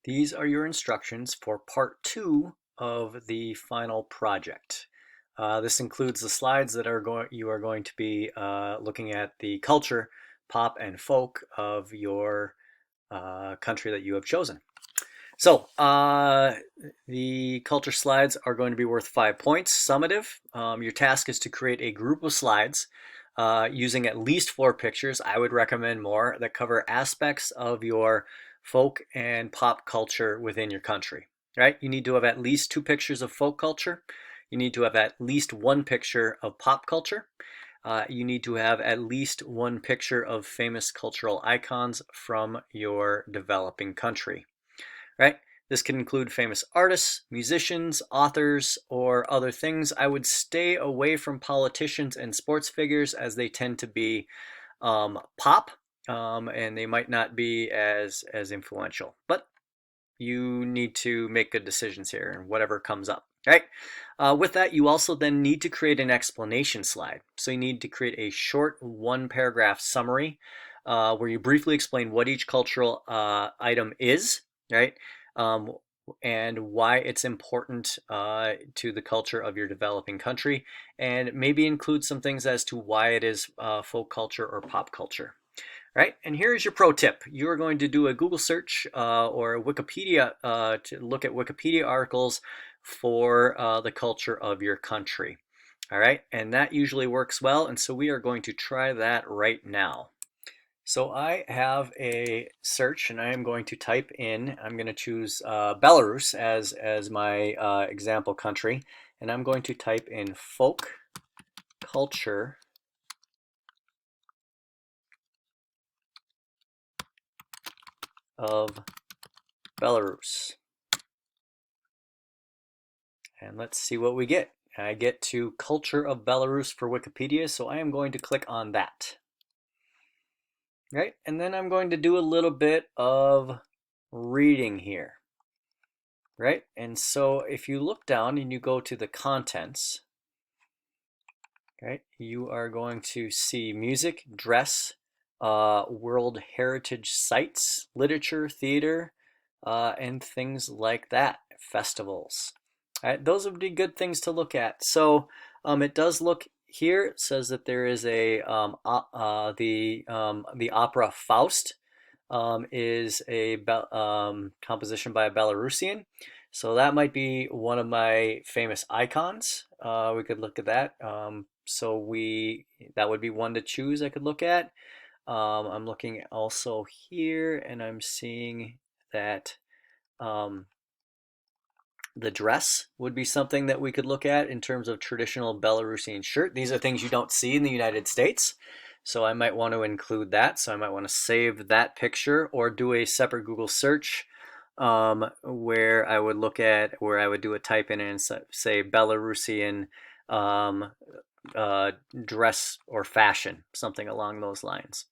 These are your instructions for part 2 of the final project. This includes the slides that you are going to be looking at the culture, pop, and folk of your country that you have chosen. So the culture slides are going to be worth 5 points, summative. Your task is to create a group of slides using at least 4 pictures. I would recommend more that cover aspects of your folk and pop culture within your country, right? You need to have at least 2 pictures of folk culture. You need to have at least 1 picture of pop culture. You need to have at least 1 picture of famous cultural icons from your developing country, right? This can include famous artists, musicians, authors, or other things. I would stay away from politicians and sports figures as they tend to be pop, and they might not be as influential. But you need to make good decisions here and whatever comes up, right? With that, you also then need to create an explanation slide. So you need to create a short 1-paragraph summary where you briefly explain what each cultural item is, right? And why it's important to the culture of your developing country, and maybe include some things as to why it is folk culture or pop culture. Right, and here's your pro tip. You are going to do a Google search or a Wikipedia to look at Wikipedia articles for the culture of your country. All right, and that usually works well, and so we are going to try that right now. So I have a search, and I am going to type in, I'm going to choose Belarus as my example country, and I'm going to type in folk culture of Belarus. And let's see what we get. I get to Culture of Belarus for Wikipedia, so I am going to click on that. Right, and then I'm going to do a little bit of reading here. Right, and so if you look down and you go to the contents, right, you are going to see music, dress, World Heritage sites, literature, theater, and things like that, festivals. All right, those would be good things to look at. So it does look here. It says that there is a the opera Faust is a composition by a Belarusian. So that might be one of my famous icons. We could look at that. That would be one to choose. I could look at. I'm looking also here, and I'm seeing that. The dress would be something that we could look at in terms of traditional Belarusian shirt. These are things you don't see in the United States. So I might want to include that. So I might want to save that picture or do a separate Google search where I would do a type in and say Belarusian dress or fashion, something along those lines.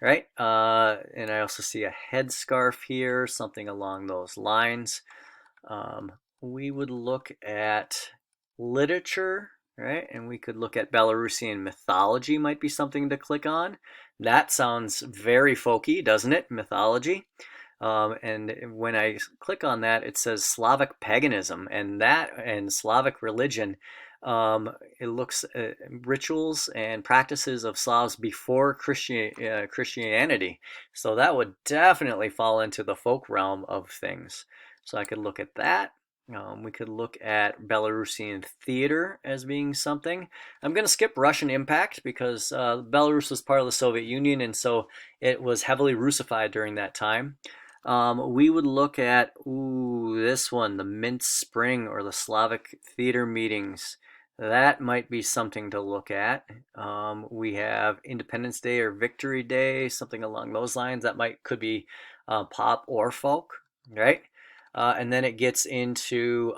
Right? And I also see a headscarf here, something along those lines. We would look at literature, right? And we could look at Belarusian mythology might be something to click on. That sounds very folky, doesn't it? Mythology. And when I click on that, it says Slavic paganism, and Slavic religion. It looks at rituals and practices of Slavs before Christianity. So that would definitely fall into the folk realm of things. So I could look at that. We could look at Belarusian theater as being something. I'm going to skip Russian impact because Belarus was part of the Soviet Union, and so it was heavily Russified during that time. We would look at, this one, the Mint Spring or the Slavic theater meetings. That might be something to look at. We have Independence Day or Victory Day, something along those lines. That could be pop or folk, right? And then it gets into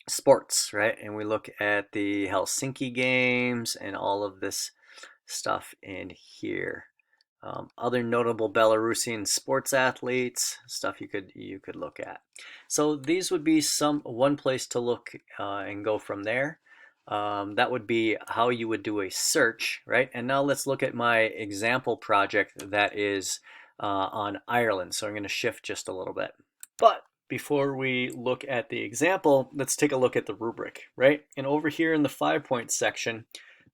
sports, right? And we look at the Helsinki Games and all of this stuff in here. Other notable Belarusian sports athletes, stuff you could look at. So these would be one place to look and go from there. That would be how you would do a search, right? And now let's look at my example project that is on Ireland. So I'm going to shift just a little bit. But before we look at the example, let's take a look at the rubric, right? And over here in the 5-point section,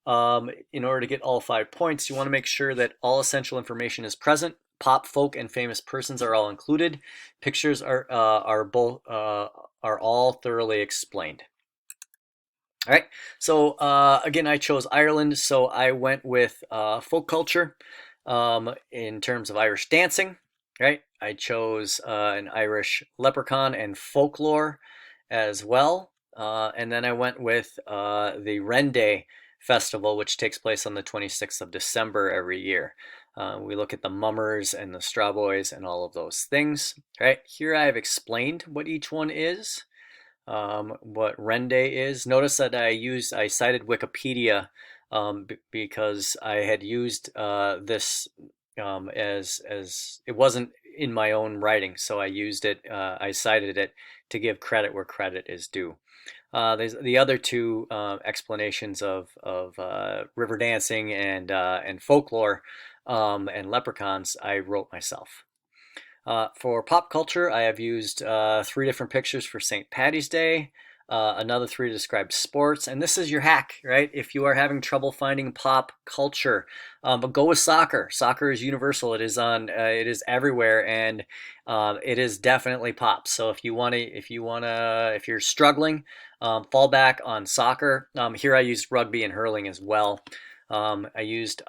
in order to get all 5 points, you want to make sure that all essential information is present. Pop, folk, and famous persons are all included. Pictures are all thoroughly explained. All right, so again, I chose Ireland, so I went with folk culture in terms of Irish dancing, right? I chose an Irish leprechaun and folklore as well. And then I went with the Rende Festival, which takes place on the 26th of December every year. We look at the mummers and the straw boys and all of those things. Right here, I have explained what each one is. What Rende is. Notice that I cited Wikipedia because I had used this as it wasn't in my own writing, so I used it. I cited it to give credit where credit is due. There's the other two explanations of river dancing and folklore and leprechauns I wrote myself. For pop culture, I have used 3 different pictures for St. Paddy's Day, another 3 to describe sports, and this is your hack, right? If you are having trouble finding pop culture, but go with soccer. Soccer is universal. It is everywhere, and it is definitely pop. So if you're struggling, fall back on soccer. Here I used rugby and hurling as well. I used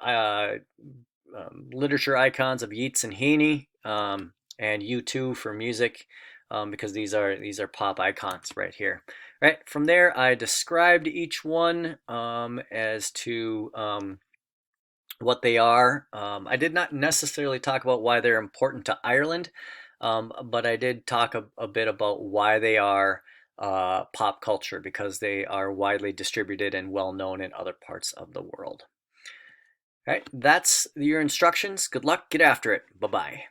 literature icons of Yeats and Heaney. And U2 for music, because these are pop icons right here. Right from there, I described each one as to what they are. I did not necessarily talk about why they're important to Ireland, but I did talk a bit about why they are pop culture, because they are widely distributed and well known in other parts of the world. All right, that's your instructions. Good luck. Get after it. Bye-bye.